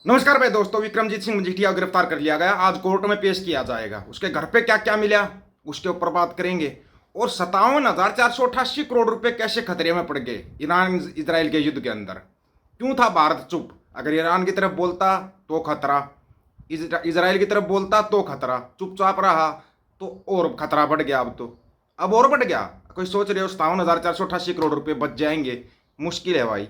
नमस्कार भाई दोस्तों। विक्रमजीत सिंह मजीठिया को गिरफ्तार कर लिया गया। आज कोर्ट में पेश किया जाएगा। उसके घर पे क्या क्या मिला उसके ऊपर बात करेंगे। और 57,488 करोड़ रुपए कैसे खतरे में पड़ गए ईरान इजराइल के युद्ध के अंदर। क्यों था भारत चुप? अगर ईरान की तरफ बोलता तो खतरा, इजराइल की तरफ बोलता तो खतरा, चुपचाप रहा तो और खतरा बढ़ गया। अब और बढ़ गया। कोई सोच रहे हो 57,488 करोड़ रुपए बच जाएंगे? मुश्किल है भाई,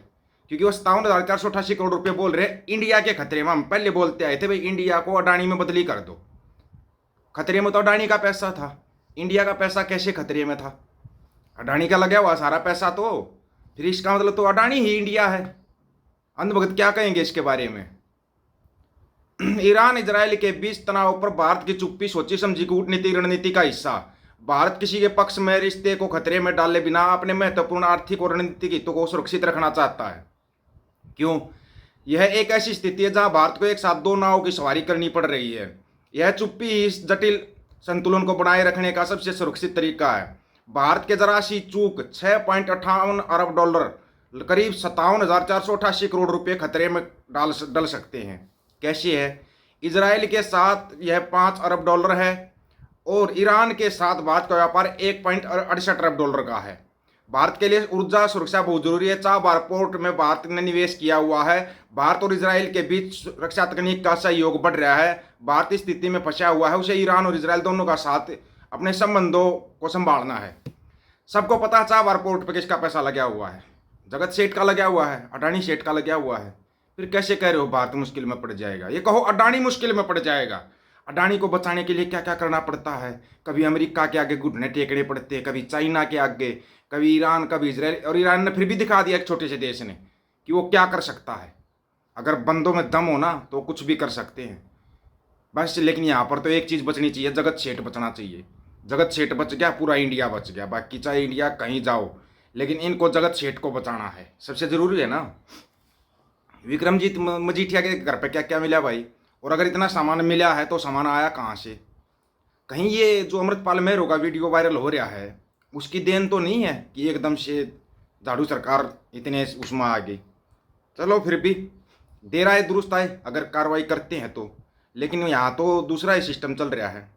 क्योंकि वो 57,488 करोड़ रुपए बोल रहे हैं इंडिया के खतरे में। हम पहले बोलते आए थे भाई इंडिया को अडानी में बदली कर दो। खतरे में तो अडानी का पैसा था। इंडिया का पैसा कैसे खतरे में था? अडानी का लगा हुआ सारा पैसा। तो फिर इसका मतलब तो अडानी ही इंडिया है। अंधभक्त क्या कहेंगे इसके बारे में? ईरान इजराइल के बीच तनाव पर भारत की चुप्पी सोची समझी कूटनीति रणनीति का हिस्सा। भारत किसी के पक्ष में रिश्ते को खतरे में डाले बिना अपने महत्वपूर्ण आर्थिक और रणनीतिक हितों को सुरक्षित रखना चाहता है। क्यों? यह एक ऐसी स्थिति है जहां भारत को एक साथ दो नावों की सवारी करनी पड़ रही है। यह चुप्पी इस जटिल संतुलन को बनाए रखने का सबसे सुरक्षित तरीका है। भारत के जरा सी चूक 6.58 अरब डॉलर करीब 57,488 करोड़ रुपए खतरे में डल सकते हैं। कैसे है? इजराइल के साथ यह 5 अरब डॉलर है और ईरान के साथ भारत का व्यापार 1.68 अरब डॉलर का है। भारत के लिए ऊर्जा सुरक्षा बहुत जरूरी है। चाबहार पोर्ट में भारत ने निवेश किया हुआ है। भारत और इजराइल के बीच रक्षा तकनीक का सहयोग बढ़ रहा है। भारत इस स्थिति में फंसा हुआ है। उसे ईरान और इजराइल दोनों का साथ अपने संबंधों को संभालना है। सबको पता है चाबहार पोर्ट पर किसका पैसा लगा हुआ है? जगत सेठ का लगा हुआ है, अडानी सेठ का लगा हुआ है। फिर कैसे कह रहे हो भारत मुश्किल में पड़ जाएगा? ये कहो अडानी मुश्किल में पड़ जाएगा। अडानी को बचाने के लिए क्या क्या करना पड़ता है। कभी अमेरिका के आगे घुटने टेकने पड़ते हैं, कभी चाइना के आगे, कभी ईरान, कभी इजराइल। और ईरान ने फिर भी दिखा दिया एक छोटे से देश ने कि वो क्या कर सकता है। अगर बंदों में दम हो ना तो कुछ भी कर सकते हैं बस। लेकिन यहाँ पर तो एक चीज़ बचनी चाहिए, जगत सेठ बचना चाहिए। जगत सेठ बच गया, पूरा इंडिया बच गया। बाकी चाहे इंडिया कहीं जाओ, लेकिन इनको जगत सेठ को बचाना है, सबसे ज़रूरी है ना। विक्रमजीत मजीठिया के घर पे क्या क्या मिला भाई? और अगर इतना सामान मिला है तो सामान आया कहाँ से? कहीं ये जो अमृतपाल महरो का वीडियो वायरल हो रहा है उसकी देन तो नहीं है कि एकदम से झाड़ू सरकार इतने उसमें आ गई। चलो फिर भी देर आए दुरुस्त आए, अगर कार्रवाई करते हैं तो। लेकिन यहाँ तो दूसरा ही सिस्टम चल रहा है।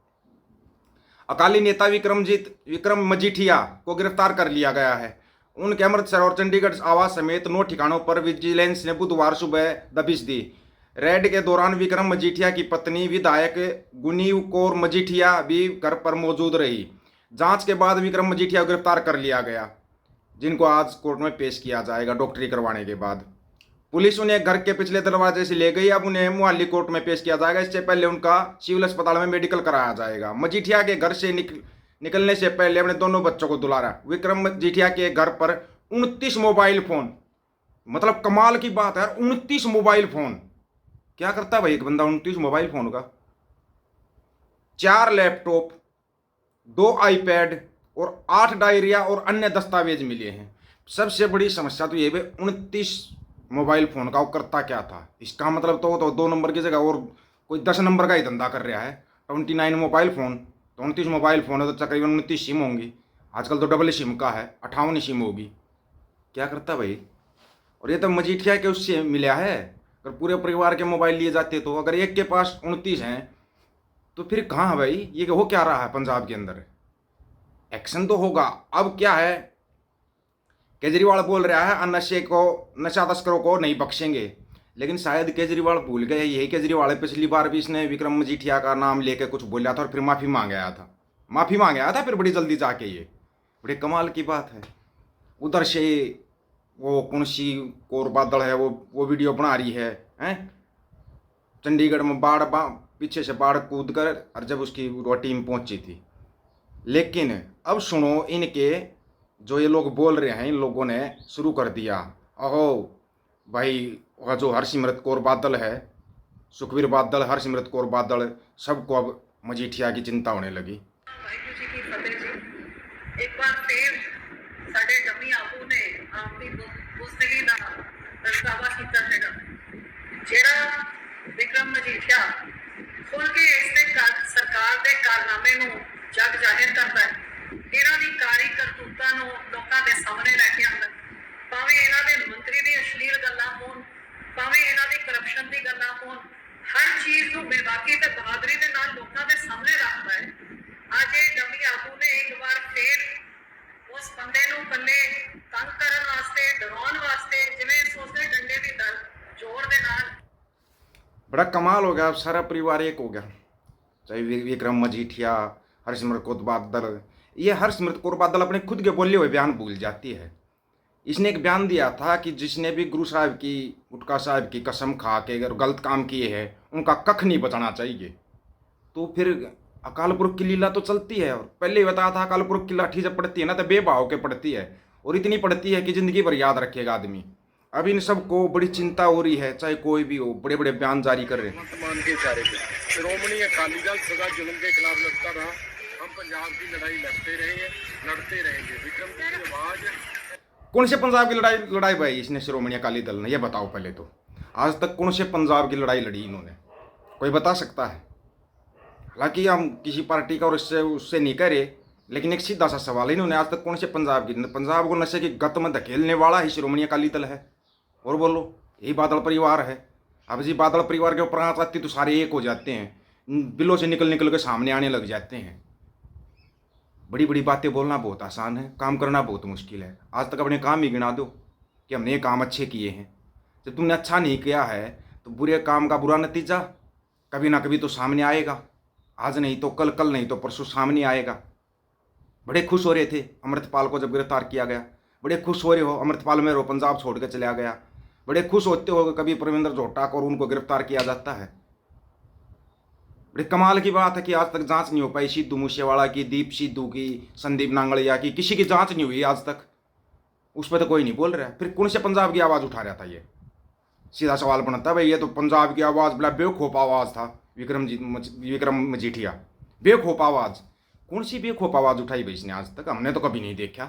अकाली नेता विक्रम मजीठिया को गिरफ्तार कर लिया गया है। उनके अमृतसर और चंडीगढ़ आवास समेत 9 ठिकानों पर विजिलेंस ने बुधवार सुबह दबिश दी। रेड के दौरान विक्रम मजीठिया की पत्नी विधायक गुनीव कौर मजीठिया भी घर पर मौजूद रही। जांच के बाद विक्रम मजीठिया को गिरफ्तार कर लिया गया, जिनको आज कोर्ट में पेश किया जाएगा डॉक्टरी करवाने के बाद। पुलिस उन्हें घर के पिछले दरवाजे से ले गई। अब उन्हें मोहाली कोर्ट में पेश किया जाएगा। इससे पहले उनका सिविल अस्पताल में मेडिकल कराया जाएगा। मजीठिया के घर से निकलने से पहले अपने दोनों बच्चों को दुलारा। विक्रम मजीठिया के घर पर 29 मोबाइल फोन, मतलब कमाल की बात है, 29 मोबाइल फोन। क्या करता है भाई एक बंदा 29 मोबाइल फोन का? 4 लैपटॉप, 2 आईपैड और 8 डायरिया और अन्य दस्तावेज मिले हैं। सबसे बड़ी समस्या तो ये भी 29 मोबाइल फोन का वो करता क्या था? इसका मतलब तो 2 नंबर की जगह और कोई 10 नंबर का ही धंधा कर रहा है। 29 मोबाइल फ़ोन, 29 मोबाइल फ़ोन है तो तकरीबन 29 सिम होंगी। आजकल तो डबल सिम का है, 58 सिम होगी। क्या करता भाई? और ये तो मजीठिया के उससे मिला है। अगर पूरे परिवार के मोबाइल लिए जाते तो, अगर एक के पास 29 हैं तो फिर कहाँ है भाई? ये हो क्या रहा है पंजाब के अंदर? एक्शन तो होगा। अब क्या है, केजरीवाल बोल रहा है नशा तस्करों को नहीं बख्शेंगे। लेकिन शायद केजरीवाल भूल गए, यही केजरीवाल है पिछली बार भी इसने विक्रम मजीठिया का नाम लेके कुछ बोला था और फिर माफ़ी मांग आया था फिर बड़ी जल्दी जाके। ये बड़े कमाल की बात है। उधर से वो कौन सी कोर बादल है वो वीडियो बना रही है, हैं? चंडीगढ़ में पीछे से बाढ़ कूद कर, और जब उसकी वो टीम पहुंची थी। लेकिन अब सुनो इनके, जो ये लोग बोल रहे हैं, इन लोगों ने शुरू कर दिया। अहो भाई, वह जो हरसिमरत कौर बादल है, सुखबीर बादल, हरसिमरत कौर बादल, सबको अब मजीठिया की चिंता होने लगी। वाहिगुरू जी की फतेह जी। एक बार फिर साडे जमी आगू ने आपकी गुस्तगी का दर्शावा किया है। जेड़ा विक्रम मजीठिया खुल के इसने सरकार के कारनामे जग जाहिर करता है, इन्हों की कारी करतूतां लोगों के सामने लैके आंदा, भावें इन्हों के मंत्री की अश्लील गल्लां होण, भावें इन्हों की करप्शन की गल्लां होण, ਚੀਜ਼ ਨੂੰ ਬੇਬਾਕੀ ਤੇ ਬਹਾਦਰੀ ਦੇ ਨਾਲ ਲੋਕਾਂ ਦੇ ਸਾਹਮਣੇ ਰੱਖਦਾ ਹੈ। ਅੱਜ ਇਹ ਡਮੀ ਆਗੂ ਨੇ ਇੱਕ ਵਾਰ ਫੇਰ ਉਸ ਬੰਦੇ ਨੂੰ ਕੱਲੇ ਤੰਗ ਕਰਨ ਵਾਸਤੇ, ਡਰਾਉਣ ਵਾਸਤੇ, ਜਿਵੇਂ ਸੋਚਦੇ ਡੰਡੇ ਦੀ ਜ਼ੋਰ ਦੇ ਨਾਲ बड़ा कमाल हो गया। अब सारा परिवार एक हो गया, चाहे विक्रम मजीठिया, हरसिमरत कौर बादल। ये हरसिमरत कौर बादल अपने खुद के बोले हुए बयान भूल जाती है। इसने एक बयान दिया था कि जिसने भी गुरु साहब की, गुटका साहब की कसम खा के अगर गलत काम किए हैं उनका कख नहीं बचाना चाहिए। तो फिर अकाल पुरख की लीला तो चलती है। और पहले ही बताया था, अकाल पुरख की लाठी जब पड़ती है ना तो बेभाव के पड़ती है, और इतनी पड़ती है कि जिंदगी भर याद रखेगा आदमी। अब इन सबको बड़ी चिंता हो रही है, चाहे कोई भी हो, बड़े बड़े बयान जारी कर रहे हैं। वर्तमान के इशारे पे श्रोमणी अकाली दल सदा जुल्म के खिलाफ लड़ता रहा। हम पंजाब की लड़ाई लड़ते रहे, लड़ते रहेंगे। विक्रम की आवाज कौन से पंजाब की लड़ाई भाई इसने श्रोमणी अकाली दल ने, ये बताओ पहले तो। आज तक कौन से पंजाब की लड़ाई लड़ी इन्होंने, कोई बता सकता है? हालांकि हम किसी पार्टी का और उससे नहीं करे, लेकिन एक सीधा सा सवाल है, इन्होंने आज तक कौन से पंजाब को नशे की गत में धकेलने वाला ही श्रोमणी अकाली दल है। और बोलो, यही बादल परिवार है। अब जी बादल परिवार के ऊपर आँच आती तो सारे एक हो जाते हैं, बिलों से निकल निकल के सामने आने लग जाते हैं। बड़ी बड़ी बातें बोलना बहुत आसान है, काम करना बहुत मुश्किल है। आज तक अपने काम ही गिना दो कि हमने ये काम अच्छे किए हैं। जब तुमने अच्छा नहीं किया है तो बुरे काम का बुरा नतीजा कभी ना कभी तो सामने आएगा। आज नहीं तो कल, कल नहीं तो परसों सामने आएगा। बड़े खुश हो रहे थे अमृतपाल को जब गिरफ्तार किया गया, बड़े खुश हो रहे हो अमृतपाल में रो पंजाब छोड़ के चला गया, बड़े खुश होते हो कभी परविंदर झोटा को और उनको गिरफ्तार किया जाता है। बड़े कमाल की बात है कि आज तक जांच नहीं हो पाई सिद्धू मूसेवाला की, दीप सिद्धू की, संदीप नांगलिया की, किसी की जांच नहीं हुई आज तक। उस पर तो कोई नहीं बोल रहा है। फिर कौन से पंजाब की आवाज़ उठा रहा था? ये सीधा सवाल बनता है भाई, ये तो पंजाब की आवाज़ बड़ा बेवकूफ़ आवाज़ था। विक्रम मजीठिया बेवकूफ़ आवाज़, कौन सी बेवकूफ़ आवाज़ उठाई भाई इसने? आज तक हमने तो कभी नहीं देखा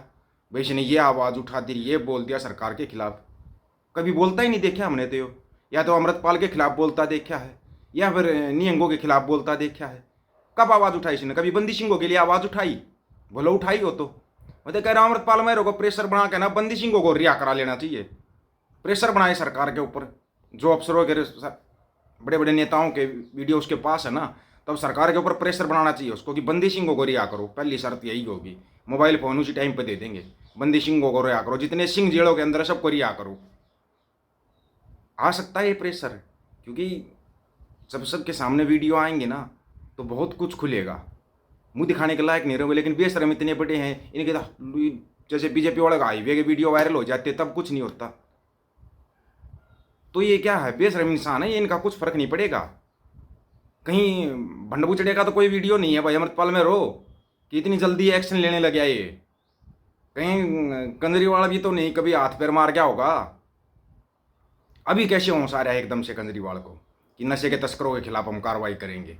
भाई इसने ये आवाज़ उठा दी, ये बोल दिया सरकार के खिलाफ। कभी बोलता ही नहीं देखा हमने तो। या तो अमृतपाल के खिलाफ बोलता देखा है, या फिर निहंगों के खिलाफ बोलता देखा है। कब आवाज़ उठाई इसने? कभी बंदी सिंहों के लिए आवाज़ उठाई? बोलो उठाई हो तो। मैं तो कह रहा हूँ अमृतपाल मेहरों को प्रेशर बना के ना बंदी सिंहों को रिहा करा लेना चाहिए। प्रेशर बनाए सरकार के ऊपर, जो अफसरों के बड़े बड़े नेताओं के वीडियो उसके पास है ना, तब सरकार के ऊपर प्रेशर बनाना चाहिए उसको कि बंदी सिंहों को रिहा करो। पहली शर्त यही होगी। मोबाइल फ़ोन उसी टाइम पे दे देंगे, बंदी सिंहों को रिहा करो, जितने सिंह जेलों के अंदर है सबको रिहा करो। आ सकता है ये प्रेशर, क्योंकि जब सबके सामने वीडियो आएंगे ना तो बहुत कुछ खुलेगा। मुंह दिखाने के लायक नहीं रहोगे, लेकिन बेशरम इतने बड़े हैं इनके तो जैसे बीजेपी वाले का हाईवे के वीडियो वायरल हो जाते तब कुछ नहीं होता। तो ये क्या है, बेशरम इंसान है ये, इनका कुछ फर्क नहीं पड़ेगा। कहीं भंडबुचड़े का तो कोई वीडियो नहीं है भाई अमृतपाल में रो कि इतनी जल्दी एक्शन लेने लग गया ये। कहीं कंजरीवाला भी तो नहीं कभी हाथ पैर मार गया होगा। अभी कैसे होश आ रहा है एकदम से कंजरीवाल को कि नशे के तस्करों के खिलाफ हम कार्रवाई करेंगे?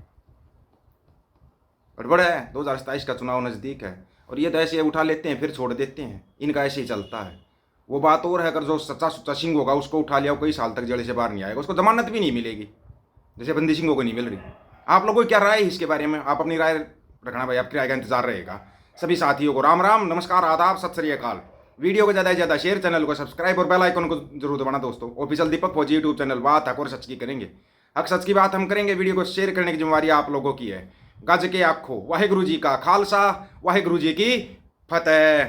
गड़बड़ है। 2027 का चुनाव नज़दीक है और ये तो ऐसे उठा लेते हैं फिर छोड़ देते हैं, इनका ऐसे ही चलता है। वो बात और है, अगर जो सच्चा सुच्चा सिंह होगा उसको उठा लिया, कई साल तक जेल से बाहर नहीं आएगा, उसको जमानत भी नहीं मिलेगी, जैसे बंदी सिंहों को नहीं मिल रही। आप लोगों की क्या राय है इसके बारे में? आप अपनी राय रखना भाई, आपकी राय का इंतजार रहेगा। सभी साथियों को राम राम, नमस्कार, आदाब, सत श्री अकाल। वीडियो को ज़्यादा से ज़्यादा शेयर, चैनल को सब्सक्राइब और बेल आइकन को जरूर दबाना दोस्तों। ऑफिशियल दीपक फौजी यूट्यूब चैनल, बात हक और सच की करेंगे, हक सच की बात हम करेंगे। वीडियो को शेयर करने की जिम्मेवारी आप लोगों की है। गज के आखो वाहिगुरु जी का खालसा, वाहिगुरु जी की फतेह।